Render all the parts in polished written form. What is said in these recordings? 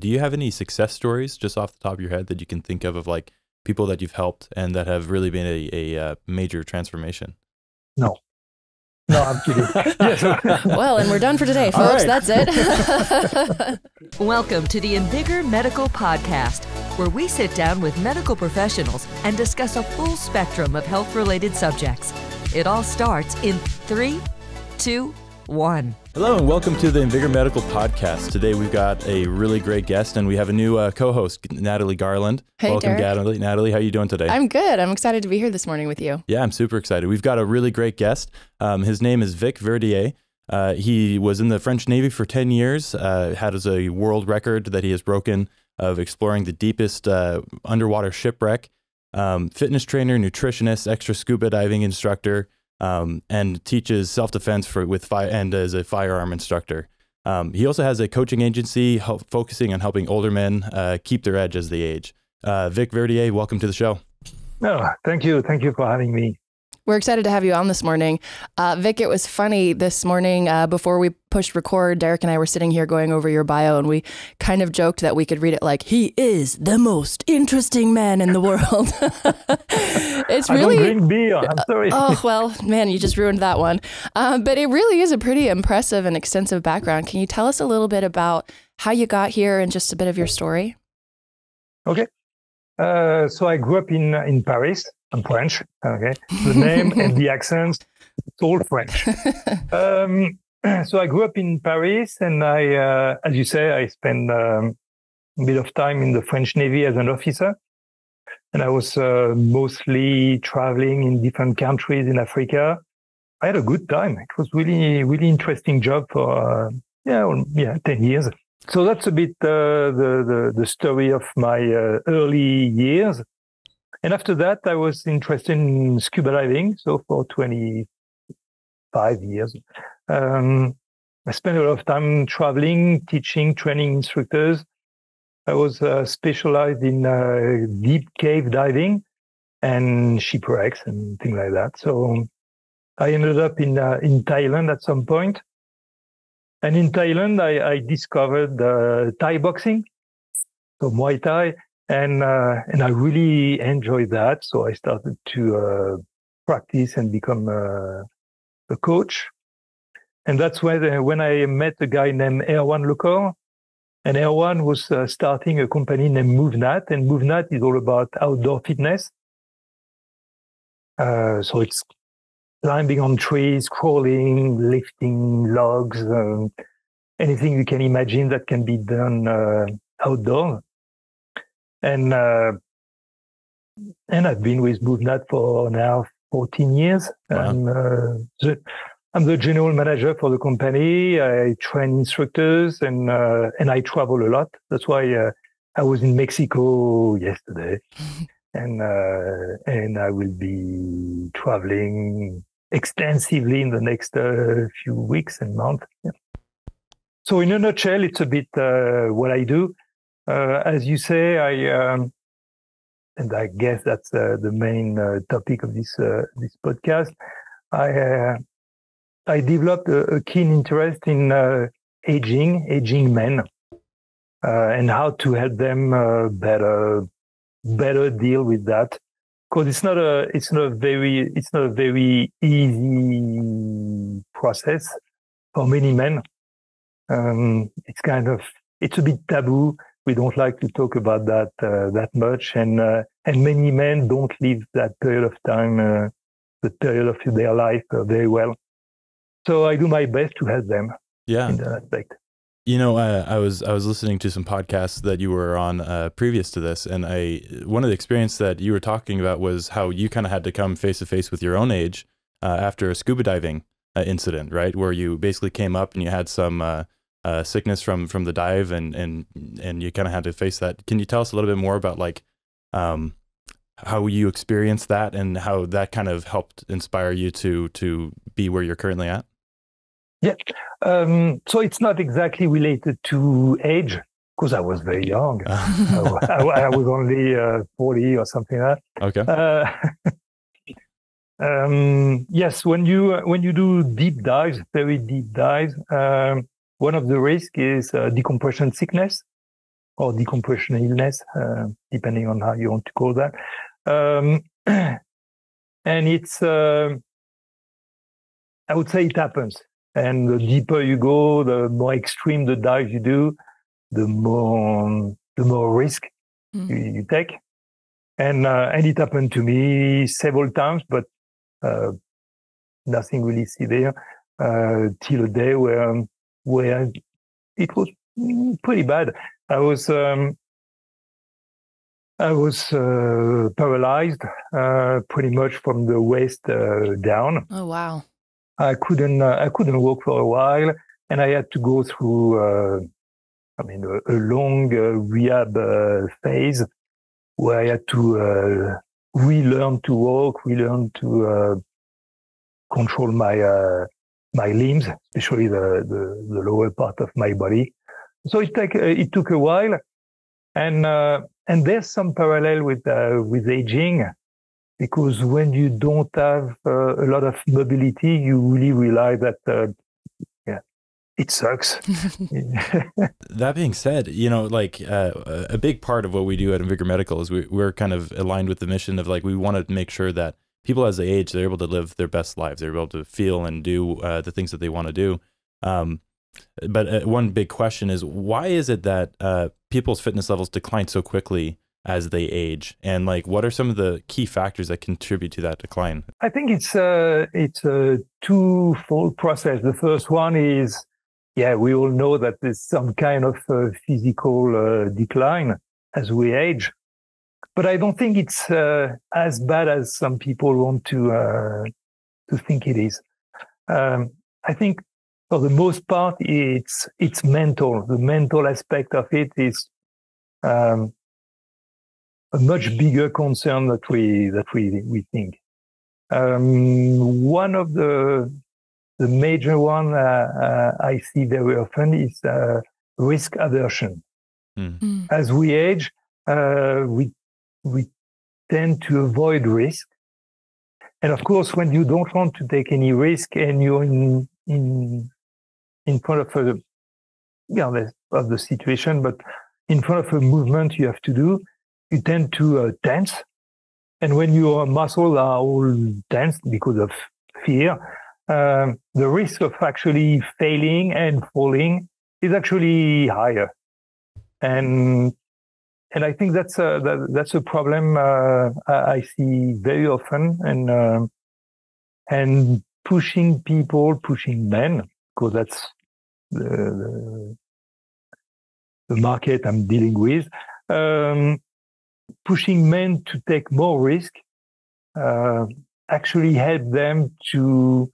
Do you have any success stories just off the top of your head that you can think of like people that you've helped and that have really been a major transformation? No, I'm kidding. Yes. Well, and we're done for today, folks. Right. That's it. Welcome to the Invigor Medical Podcast, where we sit down with medical professionals and discuss a full spectrum of health-related subjects. It all starts in 3, 2, 1. Hello and welcome to the Invigor Medical Podcast. Today we've got a really great guest and we have a new co-host, Natalie Garland. Hey, welcome, Derek. Natalie. How are you doing today? I'm good. I'm excited to be here this morning with you. Yeah, I'm super excited. We've got a really great guest. His name is Vic Verdier. He was in the French Navy for 10 years, had a world record that he has broken of exploring the deepest underwater shipwreck, fitness trainer, nutritionist, extra scuba diving instructor, and teaches self-defense and as a firearm instructor. He also has a coaching agency focusing on helping older men keep their edge as they age. Vic Verdier, welcome to the show. Oh, thank you. Thank you for having me. We're excited to have you on this morning. Vic, it was funny this morning before we pushed record, Derek and I were sitting here going over your bio and we kind of joked that we could read it like, he is the most interesting man in the world. It's really... I don't drink beer, I'm sorry. Oh, well, man, you just ruined that one. But it really is a pretty impressive and extensive background. Can you tell us a little bit about how you got here and just a bit of your story? Okay. So I grew up in Paris. I'm French. Okay. The name and the accent, it's all French. So I grew up in Paris and I, as you say, I spent a bit of time in the French Navy as an officer. And I was mostly traveling in different countries in Africa. I had a good time. It was really, really interesting job for, 10 years. So that's a bit the story of my early years. And after that, I was interested in scuba diving. So for 25 years, I spent a lot of time traveling, teaching, training instructors. I was specialized in deep cave diving and shipwrecks and things like that. So I ended up in Thailand at some point. And in Thailand, I discovered Thai boxing, so Muay Thai. And I really enjoyed that. So I started to practice and become a coach. And that's when I met a guy named Erwan Lecor. And Erwan was starting a company named MoveNat. And MoveNat is all about outdoor fitness. So it's climbing on trees, crawling, lifting logs, anything you can imagine that can be done outdoor. And I've been with MoveNat for now 14 years. Wow. I'm the general manager for the company. I train instructors and I travel a lot. That's why I was in Mexico yesterday, and I will be traveling extensively in the next few weeks and months. Yeah. So in a nutshell, it's a bit what I do. As you say, and I guess that's the main topic of this podcast. I developed a keen interest in aging men, and how to help them better deal with that. Because it's not a very easy process for many men. It's a bit taboo. We don't like to talk about that much, and many men don't live that period of time, the period of their life very well. So I do my best to help them. Yeah. In that aspect. You know, I was listening to some podcasts that you were on previous to this, and one of the experience that you were talking about was how you kind of had to come face to face with your own age after a scuba diving incident, right? Where you basically came up and you had some sickness from the dive and you kind of had to face that. Can you tell us a little bit more about like how you experienced that and how that kind of helped inspire you to be where you're currently at? Yeah. So it's not exactly related to age because I was very young. I was only 40 or something like that. Okay. Yes, when you do deep dives, very deep dives, one of the risks is decompression sickness or decompression illness, depending on how you want to call that. And it's, I would say it happens. And the deeper you go, the more extreme the dive you do, the more risk you take. And it happened to me several times, but nothing really severe till a day where it was pretty bad. I was paralyzed pretty much from the waist down. Oh wow! I couldn't walk for a while, and I had to go through a long rehab phase where I had to relearn to walk, relearn to control my limbs, especially the lower part of my body. So it took a while, and there's some parallel with aging, because when you don't have a lot of mobility, you really realize that it sucks. That being said, a big part of what we do at Invigor Medical is we're kind of aligned with the mission of we want to make sure that people as they age, they're able to live their best lives. They're able to feel and do the things that they want to do. But one big question is, why is it that people's fitness levels decline so quickly as they age? And what are some of the key factors that contribute to that decline? I think it's a twofold process. The first one is, we all know that there's some kind of physical decline as we age. But I don't think it's as bad as some people want to think it is. I think for the most part, it's mental. The mental aspect of it is a much bigger concern that we think. One of the major one I see very often is risk aversion. As we age, we tend to avoid risk. And of course, when you don't want to take any risk and you're in front of of the situation, but in front of a movement you have to do, you tend to tense. And when your muscles are all tense because of fear, the risk of actually failing and falling is actually higher. And I think that's a problem I see very often, and pushing men, because that's the market I'm dealing with, pushing men to take more risk actually help them to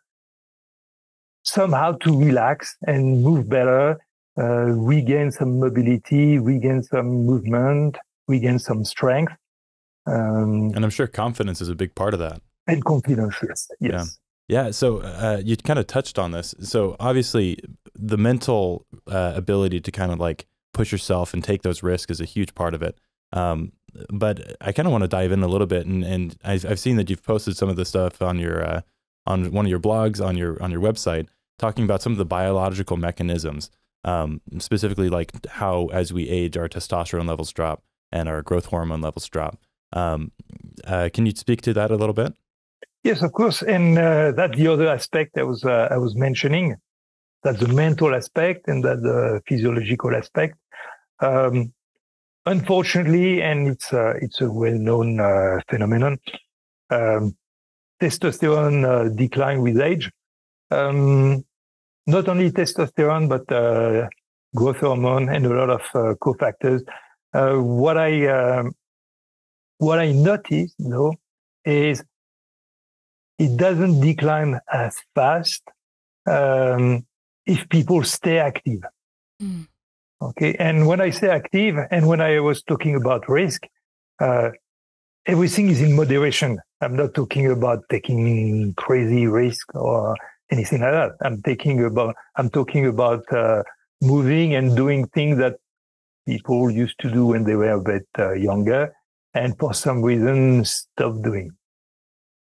somehow to relax and move better. Regain some mobility, regain some movement, regain some strength. And I'm sure confidence is a big part of that. And confidence, yes. Yeah. So you kind of touched on this. So obviously the mental ability to kind of push yourself and take those risks is a huge part of it. But I kind of want to dive in a little bit, and I've seen that you've posted some of this stuff on your on one of your blogs on your website, talking about some of the biological mechanisms. Specifically how as we age, our testosterone levels drop and our growth hormone levels drop. Can you speak to that a little bit? Yes, of course. And that's the other aspect I was mentioning. That's the mental aspect and that the physiological aspect. Unfortunately, and it's a well-known phenomenon, testosterone decline with age. Not only testosterone, but growth hormone and a lot of cofactors. What I noticed, though, is it doesn't decline as fast if people stay active. Okay, and when I say active, and when I was talking about risk, everything is in moderation. I'm not talking about taking crazy risk or anything like that. I'm talking about moving and doing things that people used to do when they were a bit younger, and for some reason stopped doing.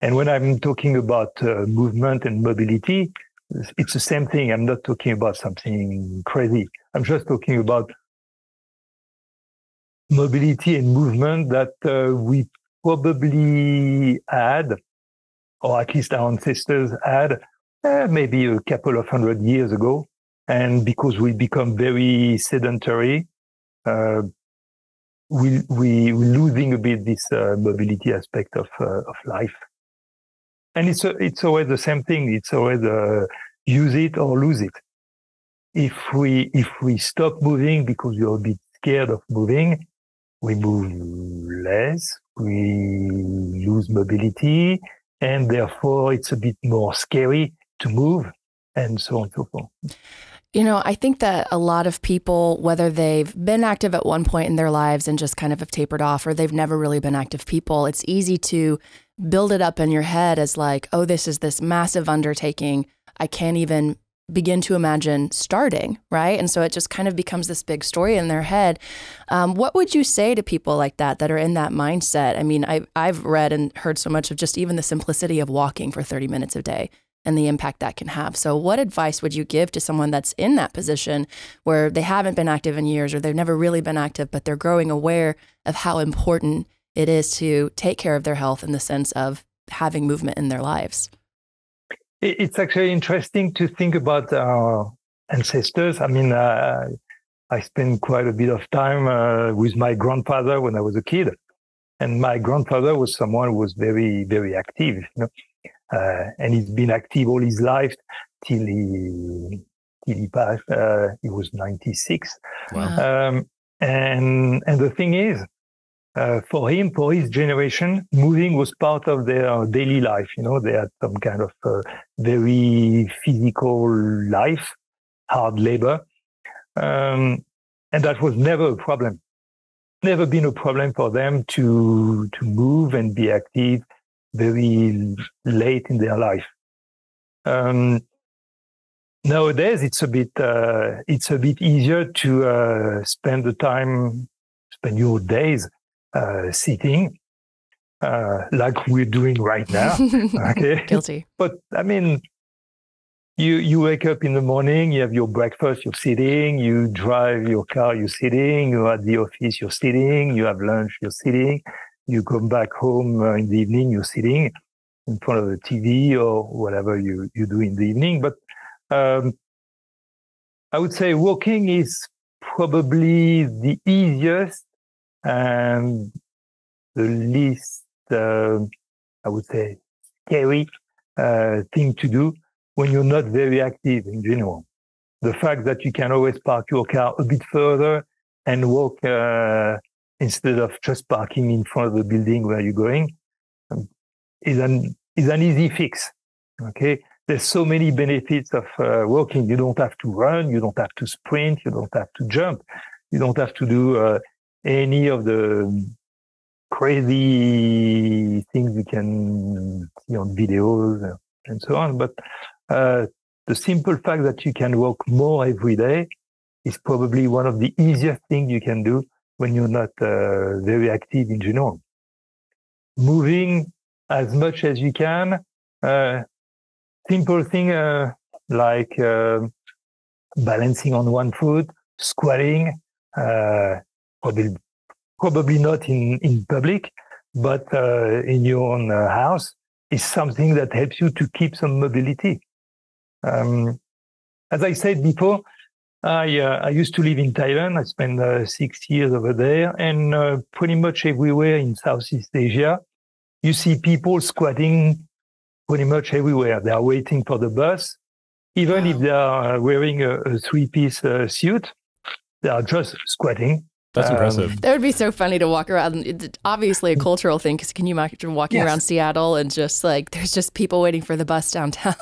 And when I'm talking about movement and mobility, it's the same thing. I'm not talking about something crazy. I'm just talking about mobility and movement that we probably had, or at least our ancestors had, maybe a couple of 100 years ago. And because we become very sedentary, we're losing a bit this mobility aspect of life. And it's always the same thing. It's always use it or lose it. If we stop moving because we're a bit scared of moving, we move less, we lose mobility, and therefore it's a bit more scary to move, and so on and so forth. You know, I think that a lot of people, whether they've been active at one point in their lives and just kind of have tapered off, or they've never really been active people, it's easy to build it up in your head as like, oh, this is this massive undertaking. I can't even begin to imagine starting, right? And so it just kind of becomes this big story in their head. What would you say to people like that are in that mindset? I mean, I've read and heard so much of just even the simplicity of walking for 30 minutes a day and the impact that can have. So what advice would you give to someone that's in that position where they haven't been active in years, or they've never really been active, but they're growing aware of how important it is to take care of their health in the sense of having movement in their lives? It's actually interesting to think about our ancestors. I mean, I spent quite a bit of time with my grandfather when I was a kid. And my grandfather was someone who was very, very active, you know. And he's been active all his life till he passed. He was 96. Wow. And the thing is, for him, for his generation, moving was part of their daily life. You know, they had some kind of very physical life, hard labor. And that was never a problem. Never been a problem for them to move and be active very late in their life. Nowadays, it's a bit easier to spend your days sitting, like we're doing right now. Okay, Guilty. But I mean, you wake up in the morning, you have your breakfast, you're sitting. You drive your car, you're sitting. You're at the office, you're sitting. You have lunch, you're sitting. You come back home in the evening, you're sitting in front of the TV or whatever you do in the evening. But I would say walking is probably the easiest and the least, I would say, scary thing to do when you're not very active in general. The fact that you can always park your car a bit further and walk instead of just parking in front of the building where you're going is an easy fix. Okay, there's so many benefits of walking. You don't have to run, you don't have to sprint, you don't have to jump, you don't have to do any of the crazy things you can see on videos and so on. But the simple fact that you can walk more every day is probably one of the easiest things you can do when you're not very active in general. Moving as much as you can, simple thing like balancing on one foot, squatting, probably not in public, but in your own house is something that helps you to keep some mobility. As I said before, I used to live in Thailand. I spent 6 years over there, and pretty much everywhere in Southeast Asia, you see people squatting pretty much everywhere. They are waiting for the bus. Even if they are wearing a three-piece suit, they are just squatting. That's impressive. That would be so funny to walk around. It's obviously a cultural thing, because can you imagine walking around Seattle and just like, there's just people waiting for the bus downtown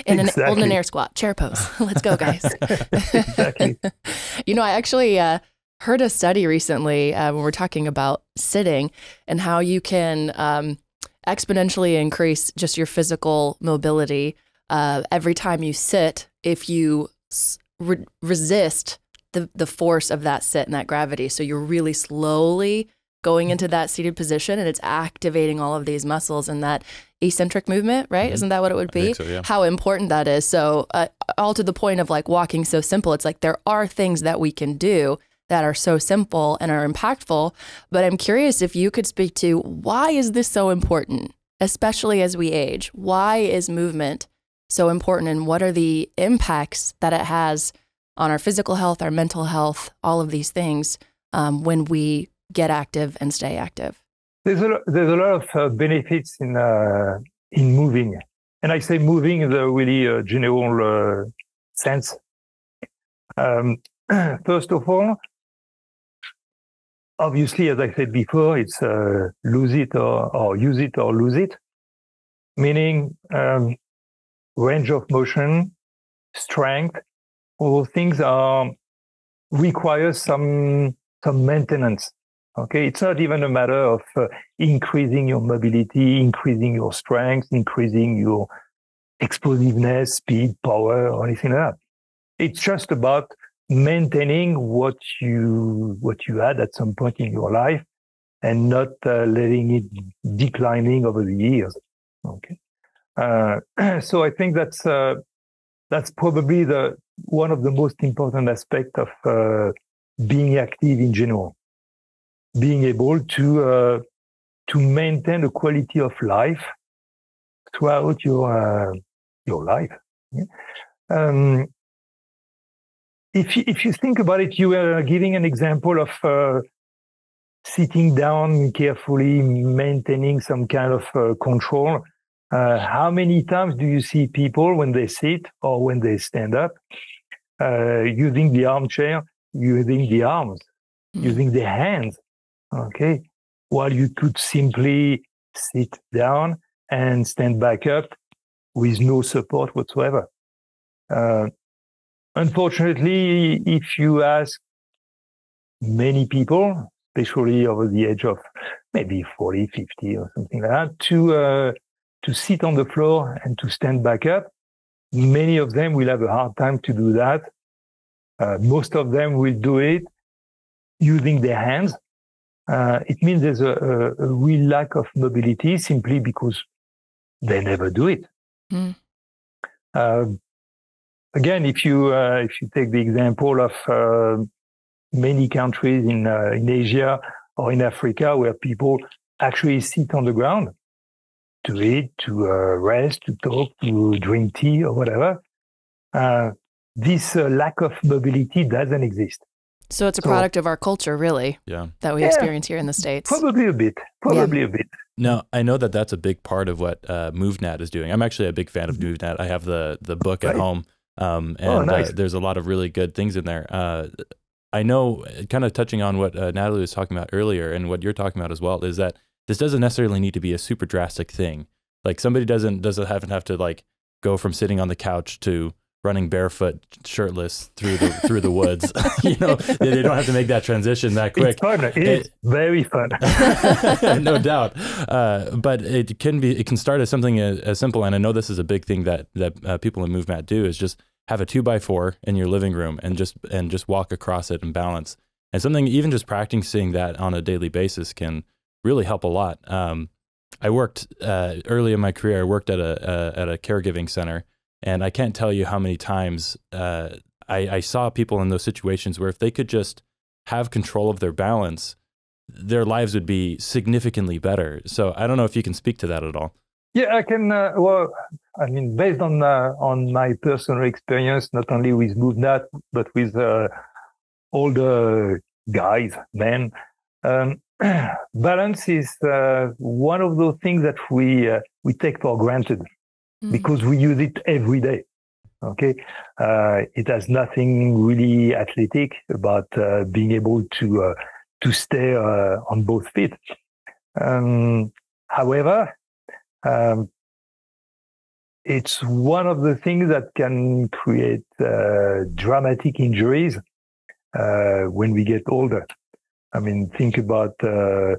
in holding an air squat, chair pose. Let's go, guys. Exactly. You know, I actually heard a study recently when we're talking about sitting and how you can exponentially increase just your physical mobility every time you sit if you resist the force of that sit and that gravity. So you're really slowly going into that seated position, and it's activating all of these muscles and that eccentric movement, right? Mm-hmm. Isn't that what it would be? I think so, yeah. How important that is. So all to the point of like walking so simple, it's like there are things that we can do that are so simple and are impactful. But I'm curious if you could speak to, why is this so important, especially as we age? Why is movement so important, and what are the impacts that it has on our physical health, our mental health, all of these things when we get active and stay active? There's a lot of benefits in moving, and I say moving in the really general sense. First of all, obviously, as I said before, it's lose it or use it or lose it, meaning range of motion, strength. All things require some maintenance. Okay, it's not even a matter of increasing your mobility, increasing your strength, increasing your explosiveness, speed, power, or anything like that. It's just about maintaining what you had at some point in your life, and not letting it declining over the years. Okay, so I think that's probably one of the most important aspects of being active in general. Being able to maintain a quality of life throughout your life. If you think about it, you were giving an example of sitting down carefully, maintaining some kind of control. How many times do you see people when they sit or when they stand up using the armchair, using the arms, using the hands? Okay, while you could simply sit down and stand back up with no support whatsoever. Unfortunately, if you ask many people, especially over the age of maybe 40, 50 or something like that, to sit on the floor and to stand back up, many of them will have a hard time to do that. Most of them will do it using their hands. It means there's a real lack of mobility simply because they never do it. Again, if you take the example of many countries in Asia or in Africa where people actually sit on the ground to eat, to rest, to talk, to drink tea or whatever, this lack of mobility doesn't exist. So it's a product of our culture, really, that we experience here in the States. Probably a bit. No, I know that that's a big part of what MoveNat is doing. I'm actually a big fan of MoveNat. I have the book at home, and nice. There's a lot of really good things in there. I know, kind of touching on what Natalie was talking about earlier, and what you're talking about as well, is that this doesn't necessarily need to be a super drastic thing. Like, somebody doesn't have to like go from sitting on the couch to running barefoot, shirtless through the woods. You know, they don't have to make that transition that quick. It's fun. It's very fun. No doubt. But it can start as something as simple. And I know this is a big thing that people in MoveNat do, is just have a 2x4 in your living room and just walk across it and balance. And something, even just practicing that on a daily basis can really help a lot. I worked early in my career. I worked at a caregiving center. And I can't tell you how many times I saw people in those situations where if they could just have control of their balance, their lives would be significantly better. So I don't know if you can speak to that at all. Yeah, I can. Well, I mean, based on my personal experience, not only with MoveNat, but with all the guys, men, balance is one of those things that we take for granted. Because we use it every day. Okay, it has nothing really athletic about being able to stay on both feet. However, it's one of the things that can create dramatic injuries when we get older. I mean, think about an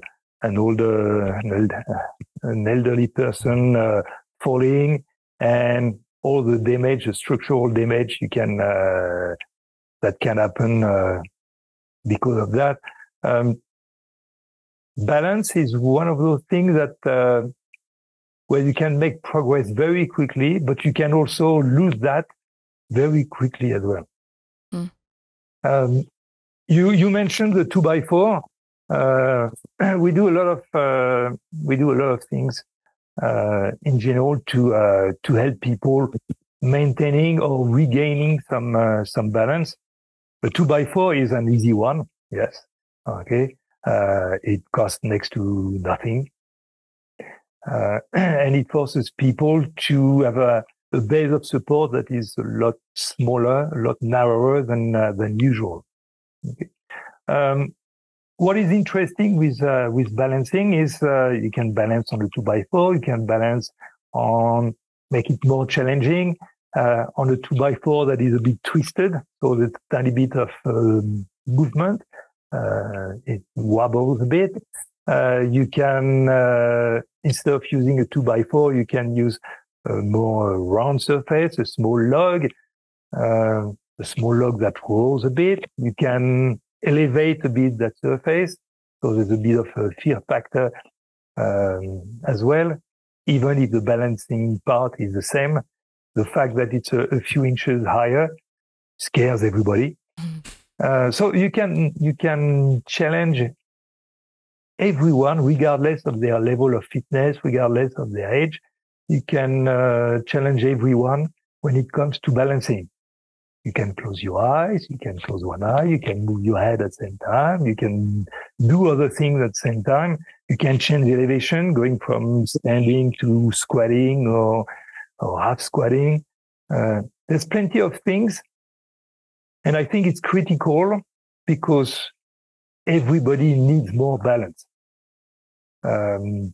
elderly person falling, and all the damage, the structural damage that can happen because of that. Balance is one of those things that where you can make progress very quickly, but you can also lose that very quickly as well. You mentioned the 2x4. We do a lot of things in general to help people maintaining or regaining some balance. The 2x4 is an easy one. Yes. Okay. It costs next to nothing. And it forces people to have a base of support that is a lot smaller, a lot narrower than usual. Okay. What is interesting with balancing is you can balance on the 2x4, you can balance on make it more challenging on the 2x4 that is a bit twisted, so there's a tiny bit of movement. It wobbles a bit. You can instead of using a 2x4, you can use a more round surface, a small log that rolls a bit. You can elevate a bit that surface, so there's a bit of a fear factor as well. Even if the balancing part is the same, the fact that it's a few inches higher scares everybody. So you can challenge everyone, regardless of their level of fitness, regardless of their age. You can challenge everyone when it comes to balancing. You can close your eyes, you can close one eye, you can move your head at the same time, you can do other things at the same time. You can change the elevation, going from standing to squatting or half squatting. There's plenty of things. And I think it's critical because everybody needs more balance. You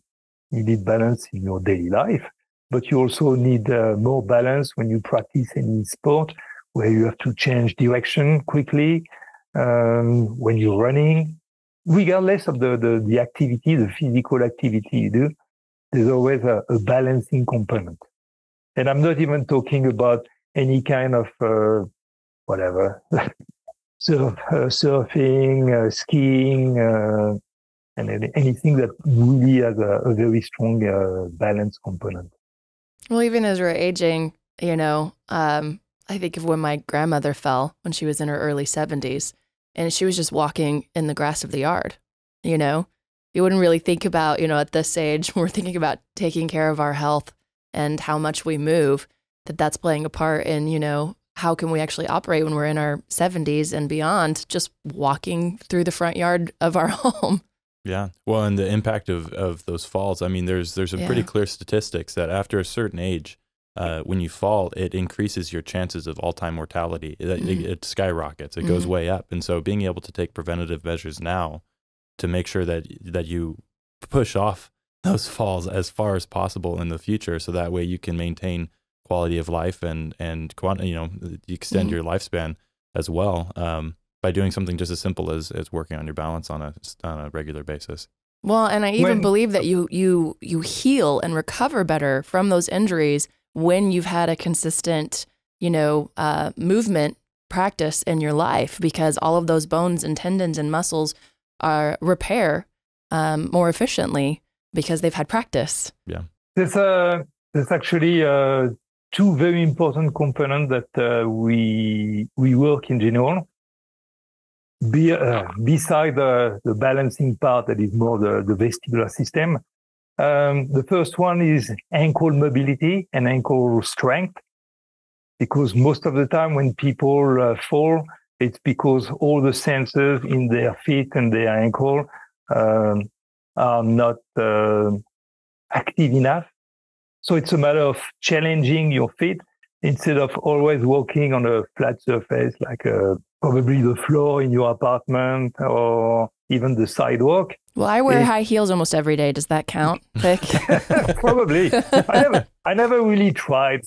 need balance in your daily life, but you also need more balance when you practice any sport where you have to change direction quickly, when you're running, regardless of the activity, the physical activity you do, there's always a balancing component. And I'm not even talking about any kind of whatever, surfing, skiing, and anything that really has a very strong balance component. Well, even as we're aging, I think of when my grandmother fell when she was in her early 70s, and she was just walking in the grass of the yard. You wouldn't really think about, at this age, we're thinking about taking care of our health and how much we move, that's playing a part in, how can we actually operate when we're in our 70s and beyond, just walking through the front yard of our home. Yeah. Well, and the impact of those falls, I mean, there's some pretty clear statistics that after a certain age, when you fall, it increases your chances of all-time mortality. It skyrockets. It goes way up. And so being able to take preventative measures now to make sure that you push off those falls as far as possible in the future, so that way you can maintain quality of life and extend your lifespan as well, by doing something just as simple as working on your balance on a regular basis. Well, and I even believe that you heal and recover better from those injuries when you've had a consistent, movement practice in your life, because all of those bones and tendons and muscles repair more efficiently because they've had practice. Yeah. There's actually two very important components that we work in general. Beside the balancing part that is more the vestibular system. The first one is ankle mobility and ankle strength, because most of the time when people fall, it's because all the sensors in their feet and their ankle are not active enough. So it's a matter of challenging your feet instead of always walking on a flat surface like probably the floor in your apartment or even the sidewalk. Well, I wear high heels almost every day. Does that count, Vic? Probably. I never really tried.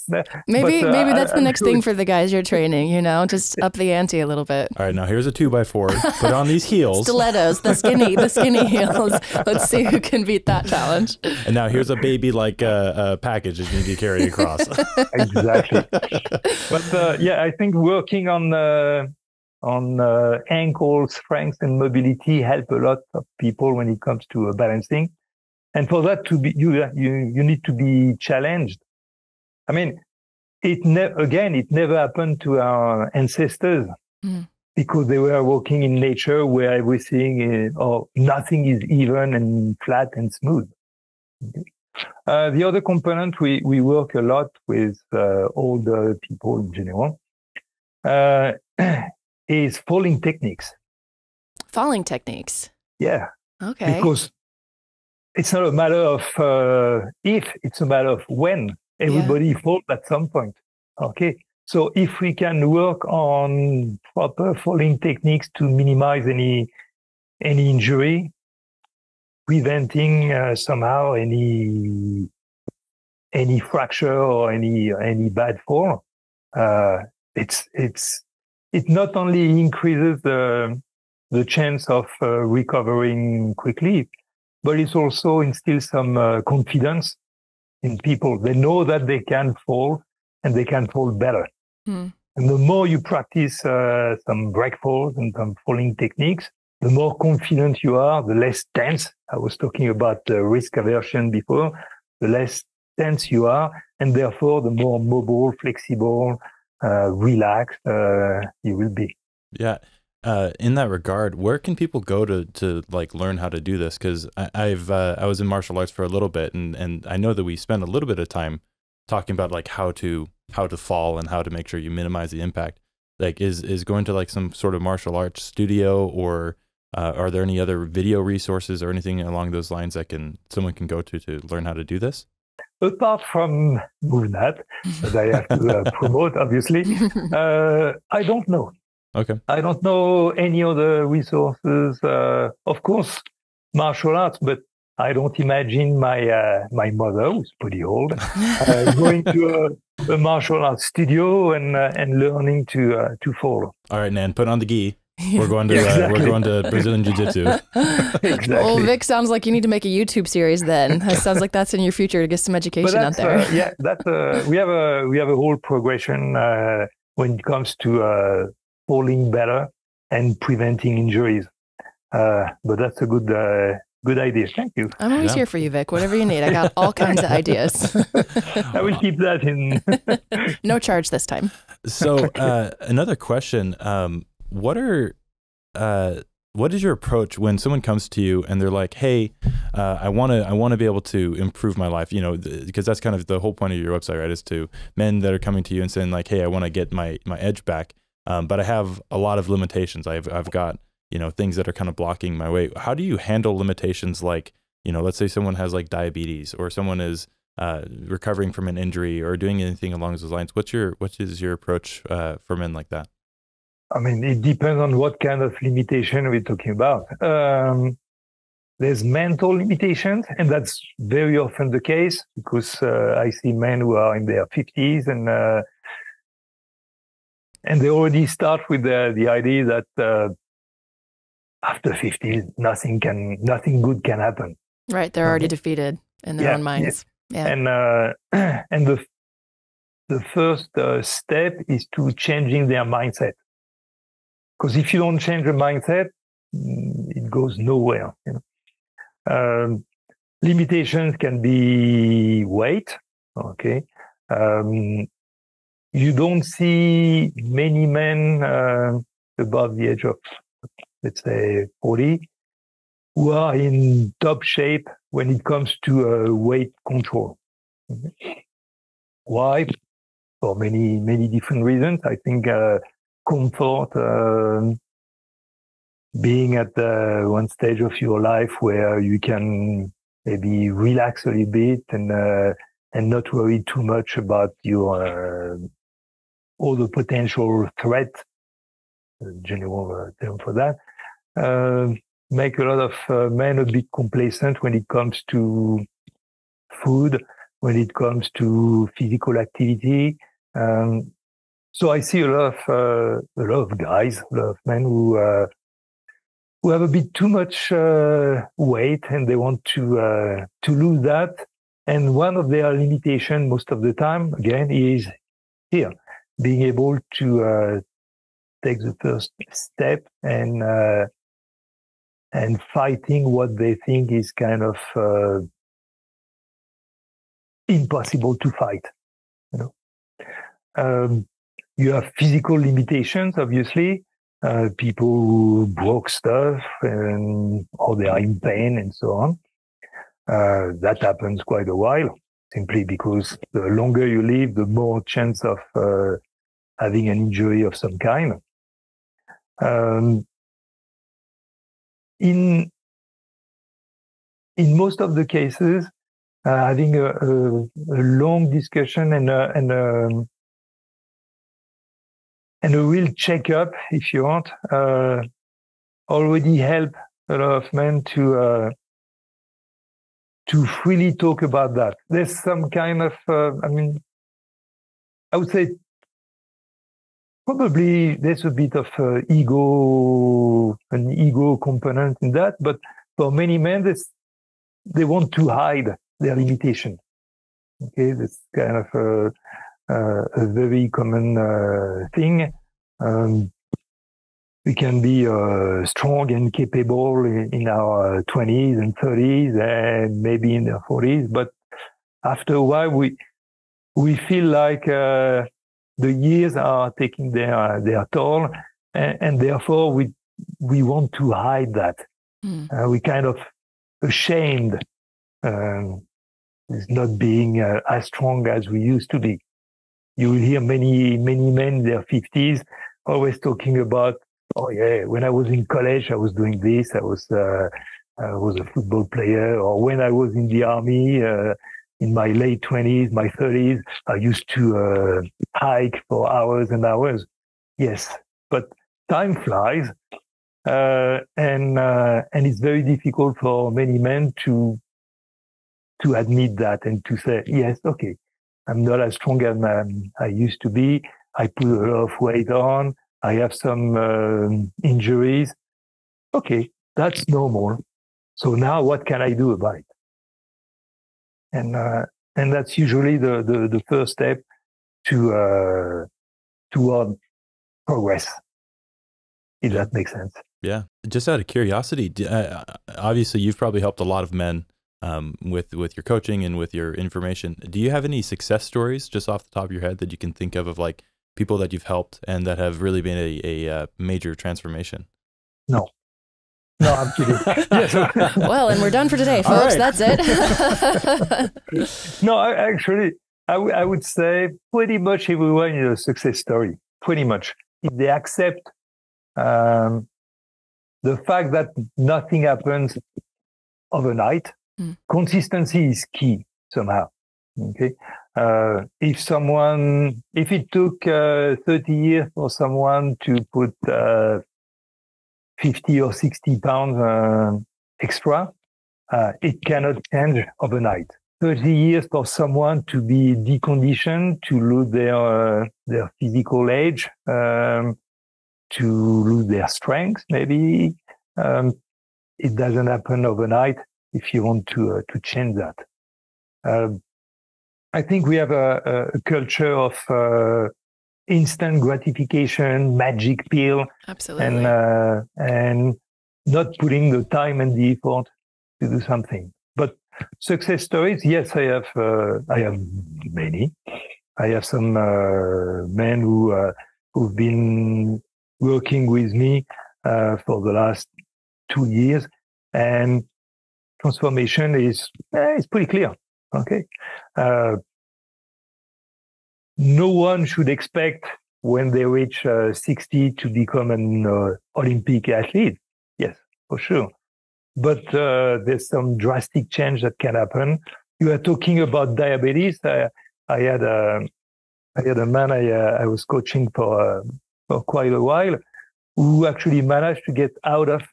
Maybe that's the next thing for the guys you're training, just up the ante a little bit. All right, now here's a 2x4. Put on these heels. Stilettos, the skinny heels. Let's see who can beat that challenge. And now here's a baby package that you need to carry across. Exactly. But I think working on ankle strength and mobility help a lot of people when it comes to balancing. And for that to be, you need to be challenged. I mean, it never happened to our ancestors because they were working in nature where everything is, or nothing is even and flat and smooth. The other component, we work a lot with older people in general, is falling techniques. Falling techniques. Yeah. Okay. Because it's not a matter of if, it's a matter of when. Everybody falls at some point. Okay. So if we can work on proper falling techniques to minimize any injury, preventing somehow any fracture or any bad fall, it not only increases the chance of recovering quickly, but it also instills some confidence in people. They know that they can fall and they can fall better. And the more you practice some break falls and some falling techniques, the more confident you are, the less tense. I was talking about risk aversion before. The less tense you are, and therefore the more mobile, flexible, relaxed you will be. Yeah. In that regard, where can people go to like learn how to do this? Because I was in martial arts for a little bit, and I know that we spend a little bit of time talking about like how to fall and how to make sure you minimize the impact. Like is going to like some sort of martial arts studio, or are there any other video resources or anything along those lines that someone can go to learn how to do this? Apart from MoveNat, that I have to promote, obviously, I don't know. Okay. I don't know any other resources. Of course, martial arts, but I don't imagine my mother, who's pretty old, going to a martial arts studio and learning to fall. All right, Nan, put on the gi. We're going to Brazilian Jiu-Jitsu. Exactly. Well, Vic, sounds like you need to make a YouTube series then. It sounds like that's in your future to get some education out there. We have a whole progression when it comes to falling better and preventing injuries. But that's a good idea. Thank you. I'm always here for you, Vic. Whatever you need. I got all kinds of ideas. I will keep that in. No charge this time. So another question. What is your approach when someone comes to you and they're like, "Hey, I want to be able to improve my life," you know, because that's kind of the whole point of your website, right? Is to men that are coming to you and saying like, "Hey, I want to get my edge back, but I have a lot of limitations. I've got, you know, things that are kind of blocking my way." How do you handle limitations like, you know, let's say someone has like diabetes, or someone is recovering from an injury, or doing anything along those lines? What is your approach for men like that? I mean, it depends on what kind of limitation we're talking about. There's mental limitations, and that's very often the case because I see men who are in their 50s and they already start with the idea that after 50, nothing good can happen. Right, they're already defeated in their own minds. Yeah. And the first step is to changing their mindset. Because if you don't change the mindset, it goes nowhere. You know? Limitations can be weight. Okay. You don't see many men above the age of, let's say, 40 who are in top shape when it comes to weight control. Okay. Why? For many different reasons. I think comfort, being at one stage of your life where you can maybe relax a little bit and not worry too much about your all the potential threat, general term for that, make a lot of men a bit complacent when it comes to food, when it comes to physical activity. So I see a lot of guys, a lot of men who have a bit too much weight and they want to lose that. And one of their limitations most of the time, again, is here, being able to take the first step and fighting what they think is kind of impossible to fight. You know. You have physical limitations, obviously. people who broke stuff or they are in pain and so on. That happens quite a while, simply because the longer you live, the more chance of having an injury of some kind. In most of the cases, having a long discussion and a real checkup, if you want, already help a lot of men to freely talk about that. There's some kind of, I would say, probably there's a bit of an ego component in that, but for many men, they want to hide their limitation. Okay, that's kind of a very common thing. We can be strong and capable in our 20s and 30s and maybe in their 40s, but after a while, we feel like the years are taking their toll, and therefore we want to hide that. We kind of ashamed not being as strong as we used to be. You will hear many men in their 50s always talking about, oh yeah, when I was in college, I was doing this. I was a football player, or when I was in the army. In my late 20s, my 30s, I used to hike for hours and hours. Yes, but time flies, and it's very difficult for many men to admit that and to say, yes, okay, I'm not as strong as I used to be. I put a lot of weight on. I have some injuries. Okay, that's normal. So now what can I do about it? And that's usually the first step toward progress, if that makes sense. Yeah. Just out of curiosity, obviously you've probably helped a lot of men with your coaching and with your information. Do you have any success stories just off the top of your head that you can think of like people that you've helped and that have really been a major transformation? No, I'm kidding. Yes. Well, and we're done for today, folks. Right. That's it. No, actually, I would say pretty much everyone is a success story. Pretty much. If they accept the fact that nothing happens overnight, consistency is key somehow. Okay. If it took 30 years for someone to put 50 or 60 pounds extra, it cannot change overnight. 30 years for someone to be deconditioned, to lose their physical age, to lose their strength, maybe. It doesn't happen overnight if you want to change that. I think we have a culture of instant gratification, magic pill. Absolutely. And not putting the time and the effort to do something. But success stories, yes, I have many. I have some men who've been working with me for the last 2 years, and transformation is pretty clear. Okay. No one should expect when they reach 60 to become an Olympic athlete. Yes, for sure. But there's some drastic change that can happen. You are talking about diabetes. I had a man I was coaching for quite a while who actually managed to get out of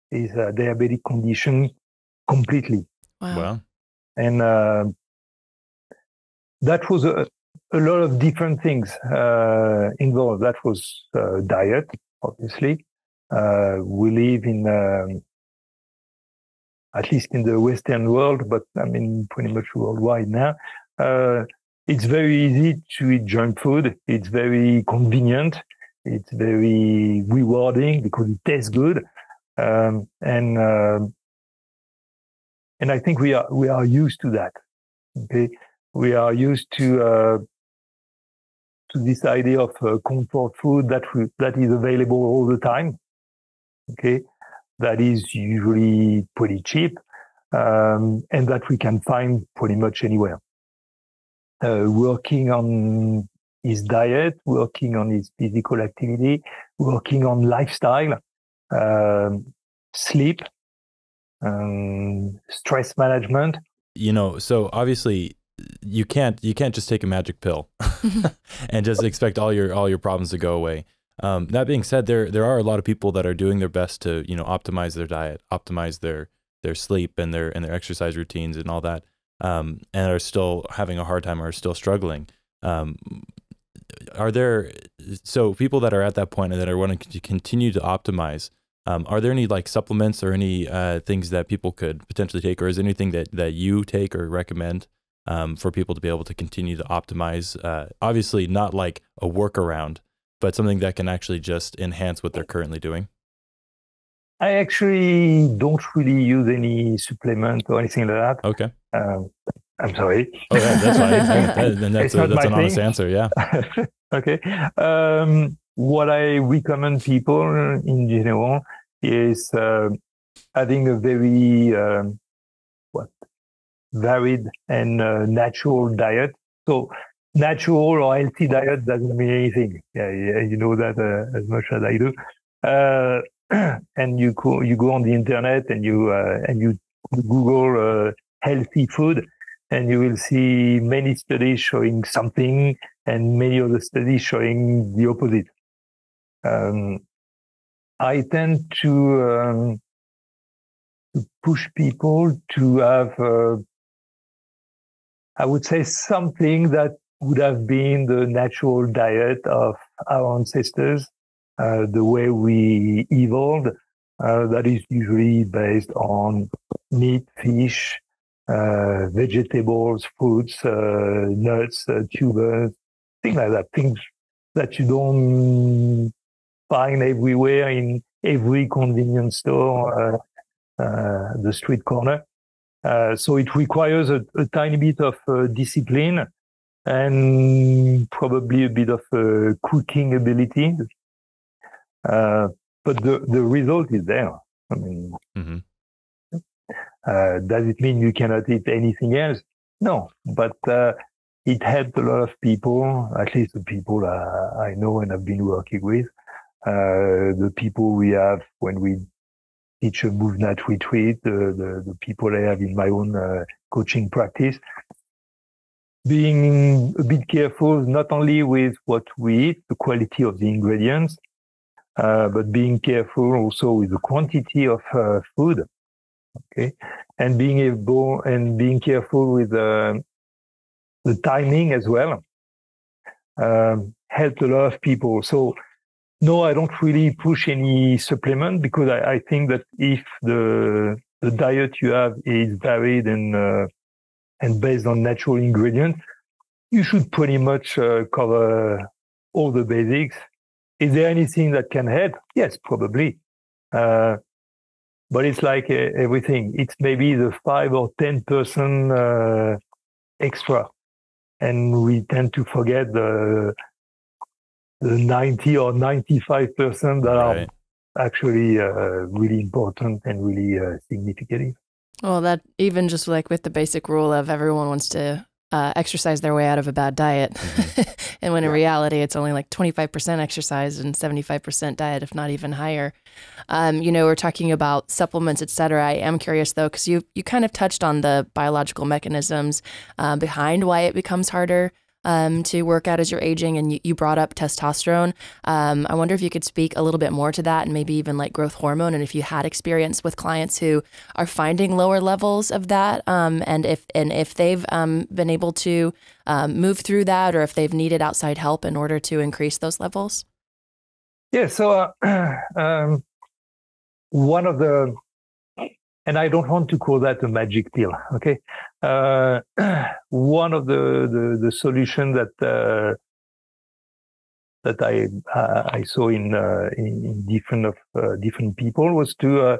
his diabetic condition completely. Wow. And that was a lot of different things involved. That was diet, obviously. We live in, at least in the Western world, but I mean, pretty much worldwide now. It's very easy to eat junk food. It's very convenient. It's very rewarding because it tastes good. And I think we are used to that. Okay. We are used to to this idea of comfort food that is available all the time. Okay, that is usually pretty cheap, and that we can find pretty much anywhere. Working on his diet, working on his physical activity, working on lifestyle, sleep, stress management. So obviously you can't just take a magic pill and just expect all your problems to go away. That being said, there are a lot of people that are doing their best to, optimize their diet, optimize their sleep and their exercise routines and all that, and are still having a hard time or are still struggling. So people that are at that point and that are wanting to continue to optimize, are there any like supplements or any things that people could potentially take, or is there anything that you take or recommend for people to be able to continue to optimize? Obviously not like a workaround, but something that can actually just enhance what they're currently doing? I actually don't really use any supplement or anything like that. Okay. I'm sorry. Oh, yeah, that's fine. That's an honest answer. Yeah. Okay. What I recommend people in general is having a very varied and natural diet. So natural or healthy diet doesn't mean anything. Yeah, you know that as much as I do. And you go on the internet and you Google healthy food, and you will see many studies showing something and many other studies showing the opposite. I tend to push people to have, I would say, something that would have been the natural diet of our ancestors, the way we evolved. That is usually based on meat, fish, vegetables, fruits, nuts, tubers, things like that. Things that you don't find everywhere in every convenience store, the street corner. So it requires a tiny bit of discipline and probably a bit of cooking ability. But the result is there. I mean, does it mean you cannot eat anything else? No, but it helped a lot of people, at least the people I know and have been working with, the people we have when we teach a MoveNat retreat, the people I have in my own coaching practice. Being a bit careful, not only with what we eat, the quality of the ingredients, but being careful also with the quantity of food. Okay, and being careful with the timing as well. Helped a lot of people. So no, I don't really push any supplement, because I think that if the diet you have is varied and based on natural ingredients, you should pretty much cover all the basics. Is there anything that can help? Yes, probably. But it's like everything. It's maybe the 5 or 10% extra. And we tend to forget the 90 or 95% that are actually really important and really significant. Well, that even just like with the basic rule of everyone wants to exercise their way out of a bad diet. And when in reality, it's only like 25% exercise and 75% diet, if not even higher. We're talking about supplements, et cetera. I am curious though, because you kind of touched on the biological mechanisms behind why it becomes harder to work out as you're aging, and you brought up testosterone. I wonder if you could speak a little bit more to that, and maybe even like growth hormone, and if you had experience with clients who are finding lower levels of that, and if they've been able to move through that, or if they've needed outside help in order to increase those levels. Yeah. So one of the, and I don't want to call that a magic pill, okay? One of the solution that I saw in different people was to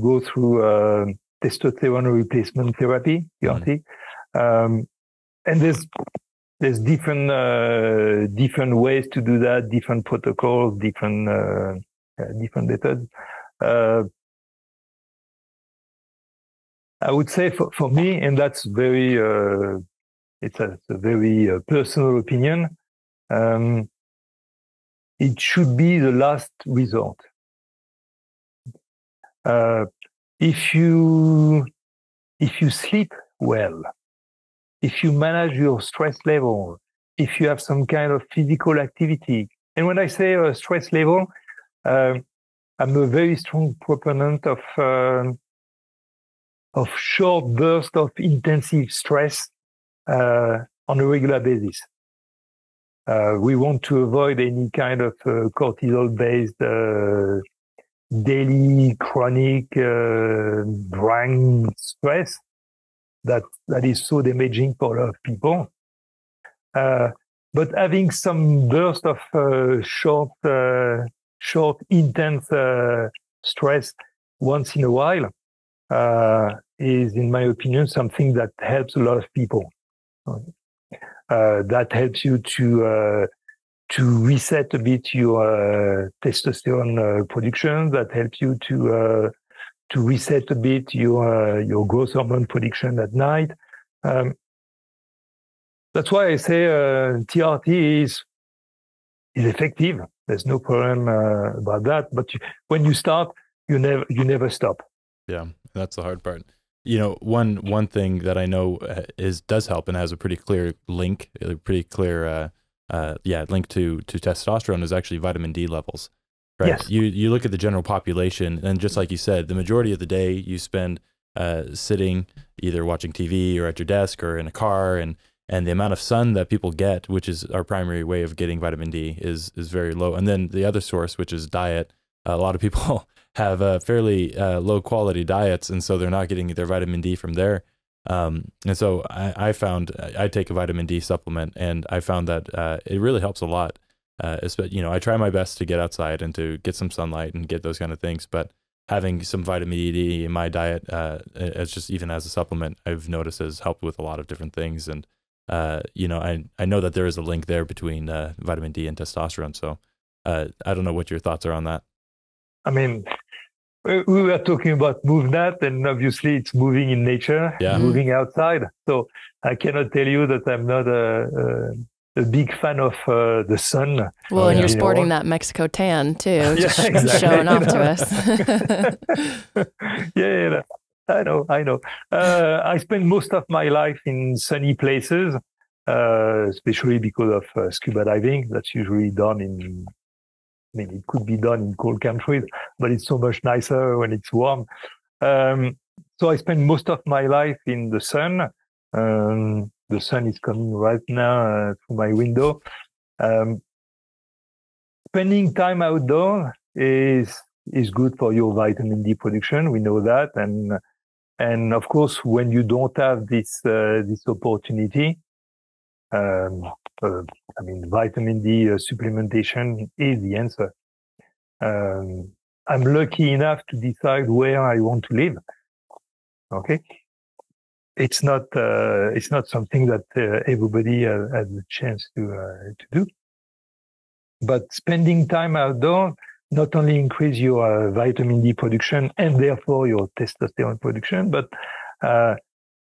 go through testosterone replacement therapy, PRT. And there's different ways to do that, different protocols, different methods. I would say for me, and that's very, it's a very personal opinion. It should be the last resort. If you sleep well, if you manage your stress level, if you have some kind of physical activity, and when I say stress level, I'm a very strong proponent of short bursts of intensive stress on a regular basis. We want to avoid any kind of cortisol-based daily chronic brain stress that is so damaging for a lot of people. But having some burst of short, intense stress once in a while is, in my opinion, something that helps a lot of people. That helps you to reset a bit your testosterone production. That helps you to reset a bit your growth hormone production at night. That's why I say TRT is effective. There's no problem about that. But when you start, you never stop. Yeah, that's the hard part. You know, one thing that I know does help and has a pretty clear link, link to testosterone is actually vitamin D levels. Right. Yes. You look at the general population, and just like you said, the majority of the day you spend sitting either watching TV or at your desk or in a car, and the amount of sun that people get, which is our primary way of getting vitamin D, is very low. And then the other source, which is diet, a lot of people have fairly low quality diets, and so they're not getting their vitamin D from there. And so I found I take a vitamin D supplement, and I found that it really helps a lot. You know, I try my best to get outside and to get some sunlight and get those kind of things, but having some vitamin D in my diet, as just even as a supplement, I've noticed has helped with a lot of different things. And you know, I know that there is a link there between vitamin D and testosterone. So I don't know what your thoughts are on that. I mean, we were talking about movement, and obviously it's moving in nature, moving outside. So I cannot tell you that I'm not a big fan of the sun. Well, and you're sporting that Mexico tan too, just showing off to us. Yeah, I know. I spend most of my life in sunny places, especially because of scuba diving. That's usually done it could be done in cold countries, but it's so much nicer when it's warm. So I spend most of my life in the sun. The sun is coming right now through my window. Spending time outdoors is good for your vitamin D production. We know that, and of course, when you don't have this opportunity, I mean, vitamin D supplementation is the answer. I'm lucky enough to decide where I want to live. Okay, it's not something that everybody has the chance to do. But spending time outdoors not only increase your vitamin D production and therefore your testosterone production, but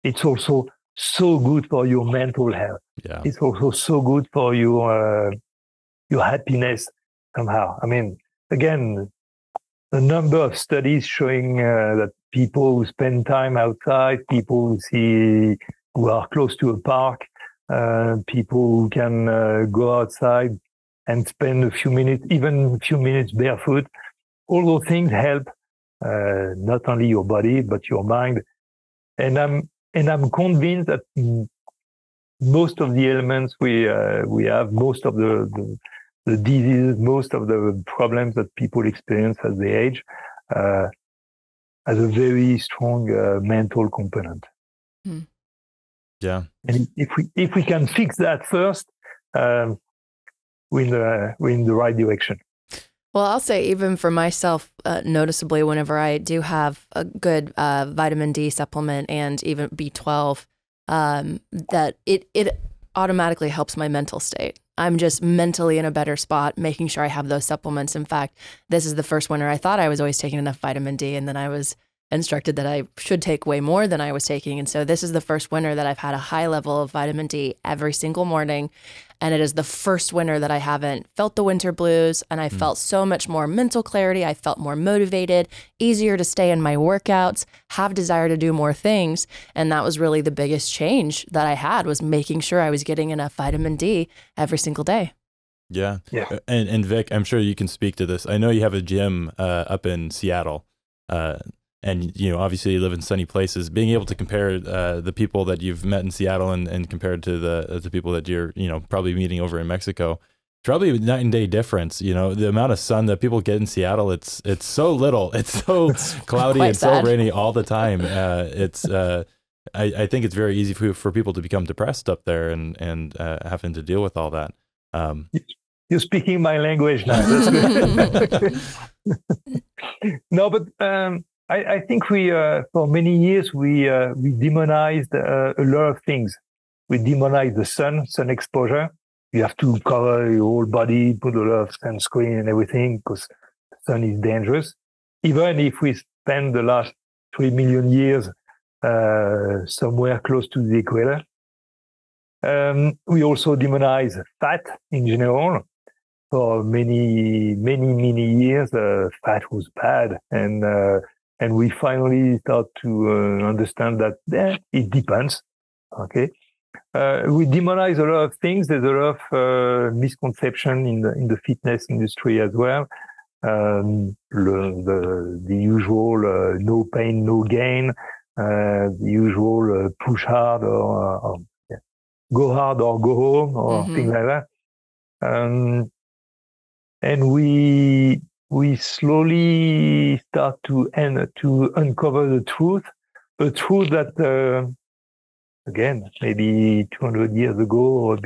it's also so good for your mental health. Yeah. It's also so good for your happiness somehow. I mean, again, the number of studies showing that people who spend time outside, people who are close to a park, people who can go outside and spend a few minutes barefoot, all those things help not only your body but your mind. And I'm convinced that most of the elements we have, most of the diseases, most of the problems that people experience as they age, has a very strong mental component. Mm. Yeah. And if we can fix that first, we're in the right direction. Well, I'll say even for myself, noticeably, whenever I do have a good vitamin D supplement and even B12, that it automatically helps my mental state. I'm just mentally in a better spot, making sure I have those supplements. In fact, this is the first winter I thought I was always taking enough vitamin D, and then I was instructed that I should take way more than I was taking. And so this is the first winter that I've had a high level of vitamin D every single morning. And it is the first winter that I haven't felt the winter blues. And I felt so much more mental clarity. I felt more motivated, easier to stay in my workouts, have desire to do more things. And that was really the biggest change that I had, was making sure I was getting enough vitamin D every single day. Yeah. And Vic, I'm sure you can speak to this. I know you have a gym up in Seattle. And, you know, obviously you live in sunny places. Being able to compare the people that you've met in Seattle and compared to the people that you're, you know, probably meeting over in Mexico, probably a night and day difference. You know, the amount of sun that people get in Seattle, it's so little. It's so cloudy and so rainy all the time. I think it's very easy for people to become depressed up there and having to deal with all that. You're speaking my language now. That's good. No, but I think we, for many years, we demonized a lot of things. We demonized the sun exposure. You have to cover your whole body, put a lot of sunscreen and everything, because the sun is dangerous. Even if we spend the last 3 million years somewhere close to the equator. We also demonize fat in general. For many years, fat was bad, and we finally start to understand that it depends. Okay, we demonize a lot of things. There's a lot of misconception in the fitness industry as well. The usual no pain, no gain. The usual push hard or go hard or go home or things like that. And we slowly start to uncover the truth that, again, maybe 200 years ago or a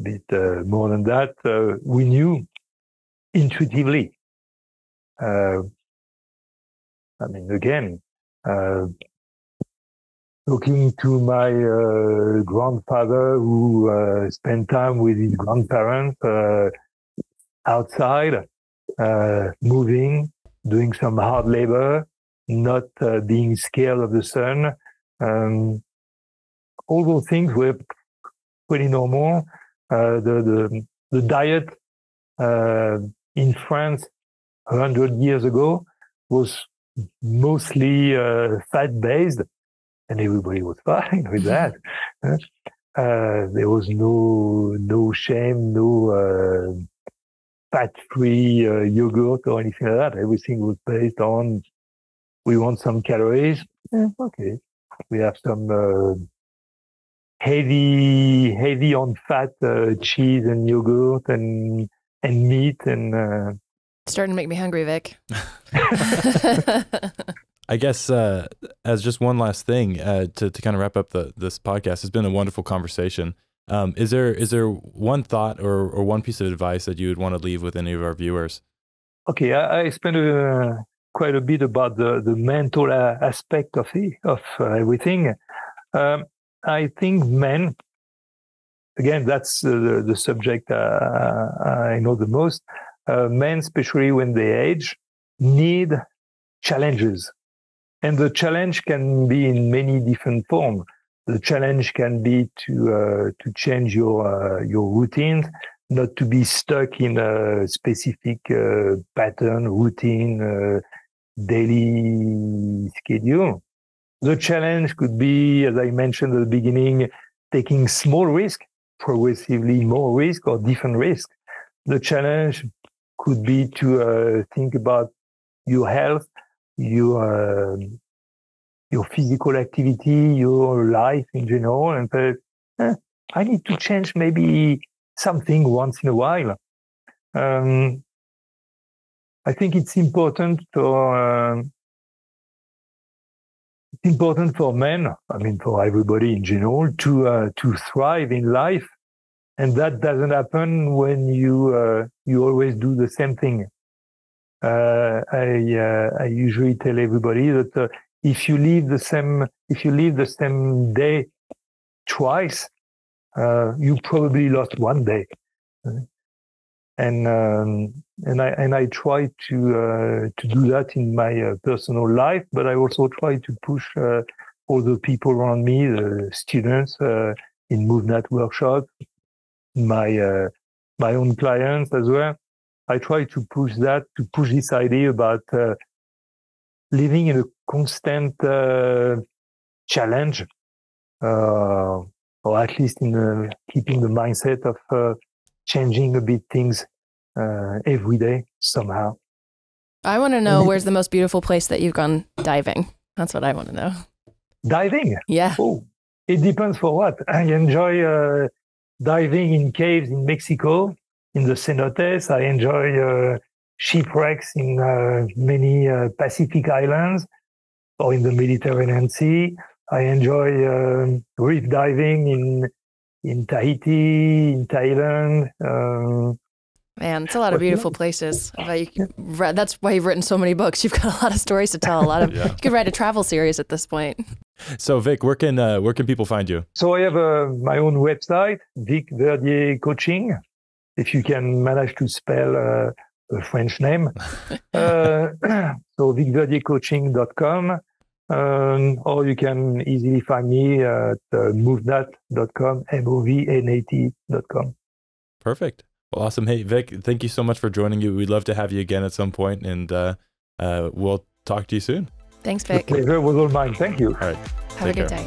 bit more than that, we knew intuitively. I mean, again, talking to my grandfather who spent time with his grandparents outside, moving, doing some hard labor, not being scared of the sun. All those things were pretty normal. The diet in France 100 years ago was mostly fat-based, and everybody was fine with that. There was no shame, no fat-free yogurt or anything like that. Everything was based on, we want some calories. Okay. We have some heavy on fat cheese and yogurt and meat and starting to make me hungry, Vic. I guess as just one last thing to kind of wrap up this podcast, it's been a wonderful conversation. Is there one thought or one piece of advice that you would want to leave with any of our viewers? Okay, I spent quite a bit about the mental aspect of everything. I think men, again, that's the subject I know the most. Men, especially when they age, need challenges. And the challenge can be in many different forms. The challenge can be to change your routines, not to be stuck in a specific pattern, routine, daily schedule. The challenge could be, as I mentioned at the beginning, taking small risk, progressively more risk or different risk. The challenge could be to think about your health, your physical activity, your life in general, and say, I need to change maybe something once in a while. I think it's important for men, I mean for everybody in general, to thrive in life, and that doesn't happen when you always do the same thing. I usually tell everybody that if you live the same day twice, you probably lost one day. And I try to do that in my personal life, but I also try to push all the people around me, the students in MoveNat workshops, my own clients as well. I try to push this idea about living in a constant challenge, or at least in keeping the mindset of changing a bit things every day somehow. I want to know where's the most beautiful place that you've gone diving. That's what I want to know. Diving? Yeah. Oh, it depends for what. I enjoy diving in caves in Mexico, in the cenotes. I enjoy shipwrecks in many Pacific islands or in the Mediterranean Sea. I enjoy reef diving in Tahiti, in Thailand. Man, it's a lot of beautiful places. That's why you've written so many books. You've got a lot of stories to tell. You could write a travel series at this point. So Vic, where can people find you? So I have my own website, Vic Verdier Coaching, if you can manage to spell a French name. So vicverdiercoaching.com. Or you can easily find me at movenat.com, MOVNAT.com. Perfect. Well, awesome. Hey, Vic, thank you so much for joining you. We'd love to have you again at some point, and we'll talk to you soon. Thanks, Vic. The pleasure was all mine. Thank you. All right. Have a good day.